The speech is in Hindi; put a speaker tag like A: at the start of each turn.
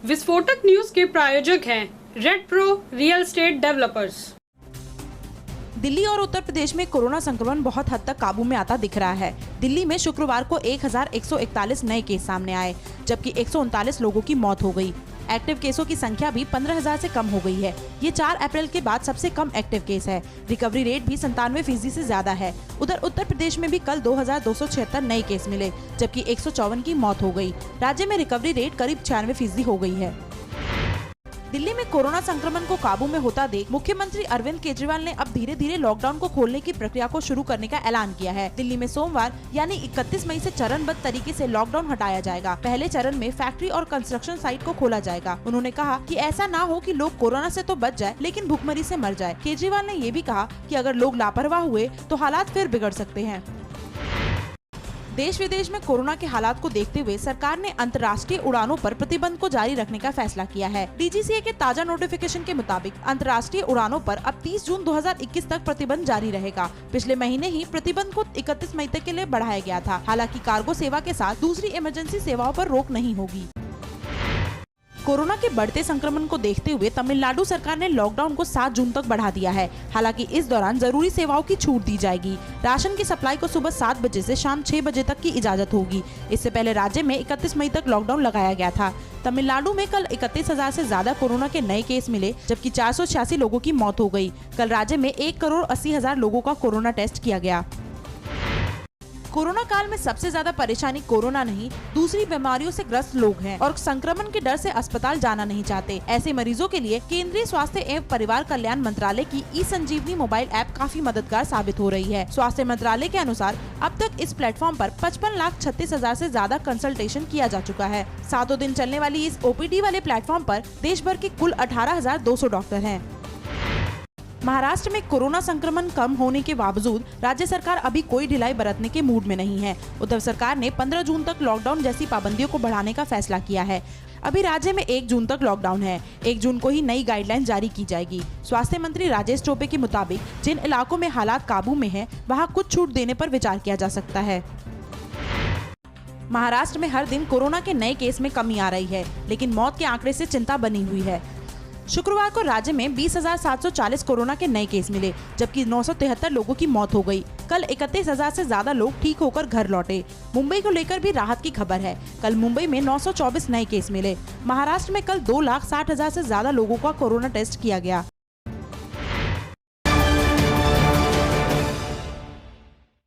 A: विस्फोटक न्यूज के प्रायोजक हैं red pro real estate developers.
B: Delhi और उत्तर प्रदेश में कोरोना संक्रमण बहुत हद तक काबू में आता दिख रहा है। दिल्ली में शुक्रवार को 1141 नए केस सामने आए, जबकि 139 लोगों की मौत हो गई। एक्टिव केसों की संख्या भी 15,000 से कम हो गई है। ये 4 अप्रैल के बाद सबसे कम एक्टिव केस है। रिकवरी रेट भी 97% से ज्यादा है। उधर उत्तर प्रदेश में भी कल 2,276 नए केस मिले, जबकि 154 की मौत हो गई। राज्य में रिकवरी रेट करीब 96% हो गई है। दिल्ली में कोरोना संक्रमण को काबू में होता देख मुख्यमंत्री अरविंद केजरीवाल ने अब धीरे धीरे लॉकडाउन को खोलने की प्रक्रिया को शुरू करने का ऐलान किया है। दिल्ली में सोमवार यानी 31 मई से चरणबद्ध तरीके से लॉकडाउन हटाया जाएगा। पहले चरण में फैक्ट्री और कंस्ट्रक्शन साइट को खोला जाएगा। उन्होंने कहा कि ऐसा ना हो कि लोग कोरोना से तो बच जाए लेकिन भुखमरी से मर जाए। केजरीवाल ने ये भी कहा कि अगर लोग लापरवाह हुए तो हालात फिर बिगड़ सकते हैं। देश विदेश में कोरोना के हालात को देखते हुए सरकार ने अंतर्राष्ट्रीय उड़ानों पर प्रतिबंध को जारी रखने का फैसला किया है। DGCA के ताजा नोटिफिकेशन के मुताबिक अंतर्राष्ट्रीय उड़ानों पर अब 30 जून 2021 तक प्रतिबंध जारी रहेगा। पिछले महीने ही प्रतिबंध को 31 मई तक के लिए बढ़ाया गया था। हालांकि कार्गो सेवा के साथ दूसरी इमरजेंसी सेवाओं पर रोक नहीं होगी। कोरोना के बढ़ते संक्रमण को देखते हुए तमिलनाडु सरकार ने लॉकडाउन को 7 जून तक बढ़ा दिया है। हालांकि इस दौरान जरूरी सेवाओं की छूट दी जाएगी। राशन की सप्लाई को सुबह 7 बजे से शाम 6 बजे तक की इजाजत होगी। इससे पहले राज्य में 31 मई तक लॉकडाउन लगाया गया था। तमिलनाडु में कल 31,000 से ज्यादा कोरोना के नए केस मिले, जबकि 486 लोगों की मौत हो गयी। कल राज्य में 1,80,00,000 लोगों का कोरोना टेस्ट किया गया। कोरोना काल में सबसे ज्यादा परेशानी कोरोना नहीं, दूसरी बीमारियों से ग्रस्त लोग हैं और संक्रमण के डर से अस्पताल जाना नहीं चाहते। ऐसे मरीजों के लिए केंद्रीय स्वास्थ्य एवं परिवार कल्याण मंत्रालय की ई-संजीवनी मोबाइल ऐप काफी मददगार साबित हो रही है। स्वास्थ्य मंत्रालय के अनुसार अब तक इस प्लेटफॉर्म पर 55,36,000 से ज्यादा कंसल्टेशन किया जा चुका है। 7 दिन चलने वाली इस OPD वाले प्लेटफॉर्म पर देश भर के कुल 18,200 डॉक्टर हैं। महाराष्ट्र में कोरोना संक्रमण कम होने के बावजूद राज्य सरकार अभी कोई ढिलाई बरतने के मूड में नहीं है। उद्धव सरकार ने 15 जून तक लॉकडाउन जैसी पाबंदियों को बढ़ाने का फैसला किया है। अभी राज्य में 1 जून तक लॉकडाउन है। 1 जून को ही नई गाइडलाइन जारी की जाएगी। स्वास्थ्य मंत्री राजेश टोपे के मुताबिक जिन इलाकों में हालात काबू में है, वहाँ कुछ छूट देने पर विचार किया जा सकता है। महाराष्ट्र में हर दिन कोरोना के नए केस में कमी आ रही है, लेकिन मौत के आंकड़े से चिंता बनी हुई है। शुक्रवार को राज्य में 20,740 कोरोना के नए केस मिले, जबकि 973 लोगों की मौत हो गई। कल 31,000 से ज्यादा लोग ठीक होकर घर लौटे। मुंबई को लेकर भी राहत की खबर है। कल मुंबई में 924 नए केस मिले। महाराष्ट्र में कल 2,60,000 से ज्यादा लोगों का कोरोना टेस्ट किया गया।